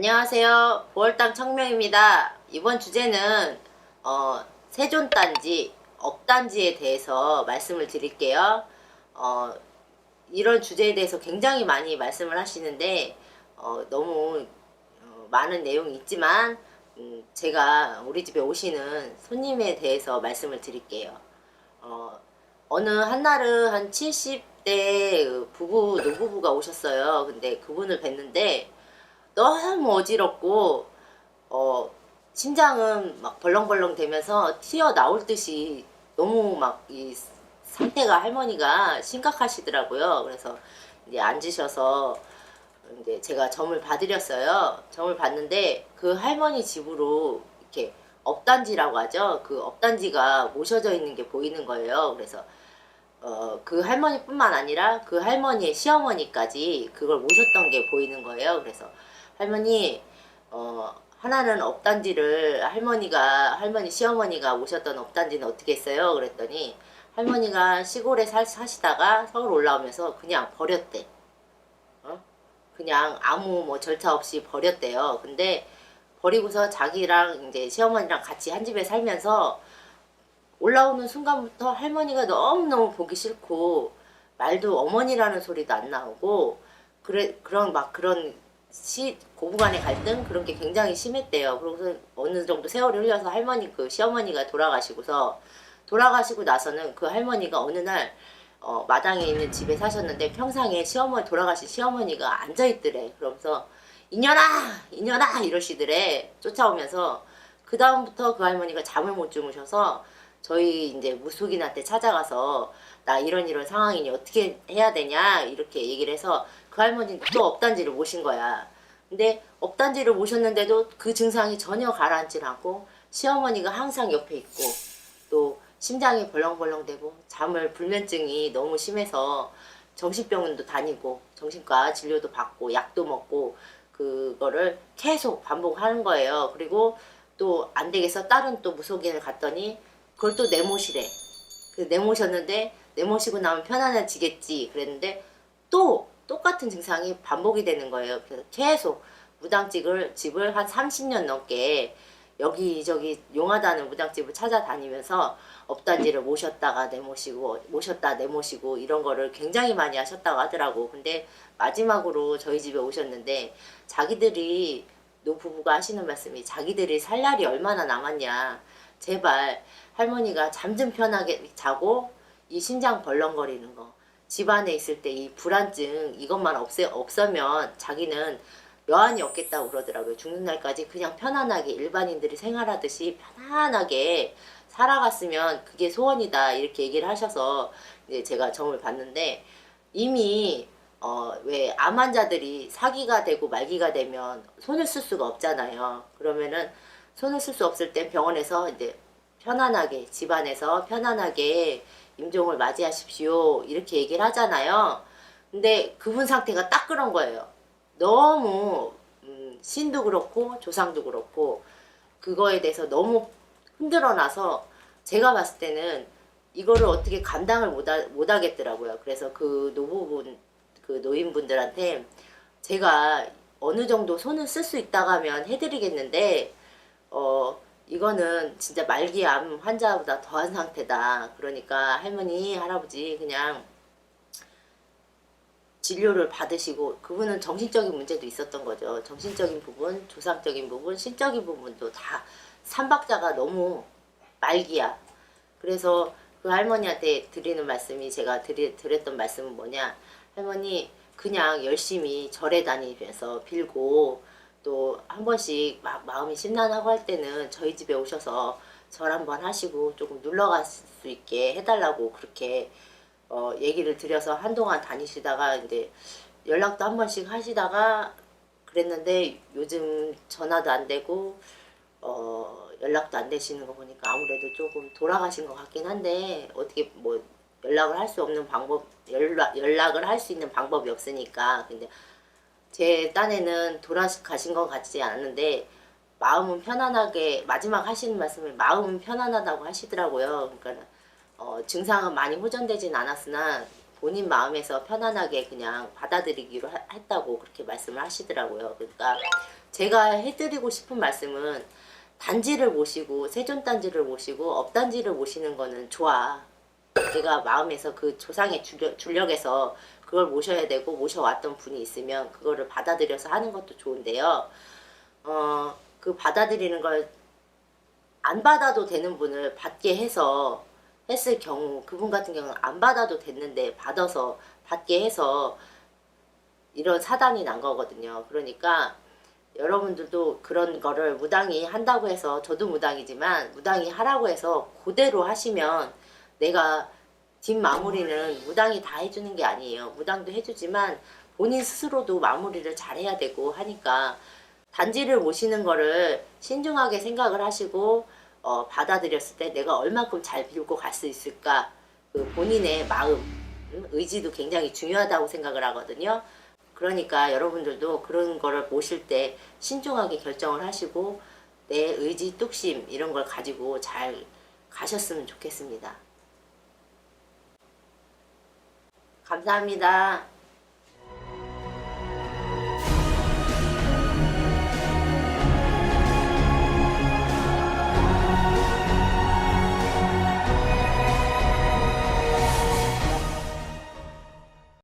안녕하세요. 보월당 청명입니다. 이번 주제는 세존단지, 업단지에 대해서 말씀을 드릴게요. 어, 이런 주제에 대해서 굉장히 많이 말씀을 하시는데 너무 많은 내용이 있지만 제가 우리 집에 오시는 손님에 대해서 말씀을 드릴게요. 어, 어느 한날은 한 70대 부부, 노부부가 오셨어요. 근데 그분을 뵀는데 너무 어지럽고 심장은 막 벌렁벌렁 되면서 튀어나올 듯이 너무 막 이 상태가 할머니가 심각하시더라고요. 그래서 이제 앉으셔서 이제 제가 점을 봐드렸어요. 점을 봤는데 그 할머니 집으로 이렇게 업단지라고 하죠. 그 업단지가 모셔져 있는 게 보이는 거예요. 그래서 그 할머니뿐만 아니라 그 할머니의 시어머니까지 그걸 모셨던 게 보이는 거예요. 그래서 할머니 하나는 업단지를 할머니 시어머니가 모셨던 업단지는 어떻게 했어요? 그랬더니 할머니가 시골에 사시다가 서울 올라오면서 그냥 버렸대. 그냥 아무 뭐 절차 없이 버렸대요. 근데 버리고서 자기랑 이제 시어머니랑 같이 한 집에 살면서 올라오는 순간부터 할머니가 너무너무 보기 싫고 말도 어머니라는 소리도 안 나오고 그런 고부간의 갈등 그런 게 굉장히 심했대요. 그러고서 어느 정도 세월이 흘려서 시어머니가 돌아가시고 나서는 그 할머니가 어느 날 마당에 있는 집에 사셨는데 평상에 돌아가신 시어머니가 앉아있더래. 그러면서 이년아 이러시더래. 쫓아오면서 그 다음부터 그 할머니가 잠을 못 주무셔서 저희 이제 무속인한테 찾아가서 나 이런 상황이니 어떻게 해야 되냐 이렇게 얘기를 해서 그 할머니는 또 업단지를 모신 거야. 근데 업단지를 모셨는데도 그 증상이 전혀 가라앉질 않고 시어머니가 항상 옆에 있고 또 심장이 벌렁벌렁대고 불면증이 너무 심해서 정신병원도 다니고 정신과 진료도 받고 약도 먹고 그거를 계속 반복하는 거예요. 그리고 또 안 되겠어 다른 또 무속인을 갔더니 그걸 또 내모시래. 내모셨는데 내모시고 나면 편안해지겠지 그랬는데 또 똑같은 증상이 반복이 되는 거예요. 그래서 계속 집을 한 30년 넘게 여기저기 용하다는 무당집을 찾아다니면서 업단지를 모셨다 내모시고 이런 거를 굉장히 많이 하셨다고 하더라고. 근데 마지막으로 저희 집에 오셨는데 노부부가 하시는 말씀이 자기들이 살 날이 얼마나 남았냐. 제발 할머니가 잠 좀 편하게 자고 이 심장 벌렁거리는 거 집안에 있을 때 이 불안증 이것만 없으면 자기는 여한이 없겠다고 그러더라고요. 죽는 날까지 그냥 편안하게 일반인들이 생활하듯이 편안하게 살아갔으면 그게 소원이다 이렇게 얘기를 하셔서 이제 제가 점을 봤는데 이미 왜 암 환자들이 사기가 되고 말기가 되면 손을 쓸 수가 없잖아요. 그러면은 손을 쓸 수 없을 때 병원에서 이제 편안하게 집안에서 편안하게 임종을 맞이하십시오 이렇게 얘기를 하잖아요. 근데 그분 상태가 딱 그런 거예요. 너무 신도 그렇고 조상도 그렇고 그거에 대해서 너무 흔들어놔서 제가 봤을 때는 이거를 어떻게 감당을 못 하겠더라고요. 그래서 그 노인분들한테 제가 어느 정도 손을 쓸 수 있다고 하면 해드리겠는데 이거는 진짜 말기암 환자보다 더한 상태다. 그러니까 할머니, 할아버지 그냥 진료를 받으시고 그분은 정신적인 문제도 있었던 거죠. 정신적인 부분, 조상적인 부분, 신적인 부분도 다 삼박자가 너무 말기야. 그래서 그 할머니한테 드리는 말씀이 제가 드렸던 말씀은 뭐냐. 할머니 그냥 열심히 절에 다니면서 빌고 또 한 번씩 막 마음이 심란하고 할 때는 저희 집에 오셔서 절 한번 하시고 조금 눌러갈 수 있게 해달라고 그렇게 얘기를 드려서 한동안 다니시다가 이제 연락도 한 번씩 하시다가 그랬는데 요즘 전화도 안 되고 연락도 안 되시는 거 보니까 아무래도 조금 돌아가신 것 같긴 한데 어떻게 뭐 연락을 할 수 있는 방법이 없으니까. 근데 제 딴에는 돌아가신 것 같지 않은데 마음은 편안하게 마지막 하시는 말씀이 마음은 편안하다고 하시더라고요. 그러니까 증상은 많이 호전되진 않았으나 본인 마음에서 편안하게 그냥 받아들이기로 했다고 그렇게 말씀을 하시더라고요. 그러니까 제가 해드리고 싶은 말씀은 단지를 모시고 세존단지를 모시고 업단지를 모시는 거는 좋아. 내가 마음에서 그 조상의 줄력에서 그걸 모셔야 되고 모셔왔던 분이 있으면 그거를 받아들여서 하는 것도 좋은데요. 그 받아들이는 걸 안 받아도 되는 분을 받게 해서 했을 경우 그분 같은 경우는 안 받아도 됐는데 받게 해서 이런 사단이 난 거거든요. 그러니까 여러분들도 그런 거를 무당이 한다고 해서 저도 무당이지만 무당이 하라고 해서 그대로 하시면 내가 뒷마무리는 무당이 다 해주는 게 아니에요. 무당도 해주지만 본인 스스로도 마무리를 잘 해야 되고 하니까 단지를 모시는 거를 신중하게 생각을 하시고 받아들였을 때 내가 얼만큼 잘 빌고 갈 수 있을까 그 본인의 마음 의지도 굉장히 중요하다고 생각을 하거든요. 그러니까 여러분들도 그런 거를 모실 때 신중하게 결정을 하시고 내 의지 뚝심 이런 걸 가지고 잘 가셨으면 좋겠습니다. 감사합니다.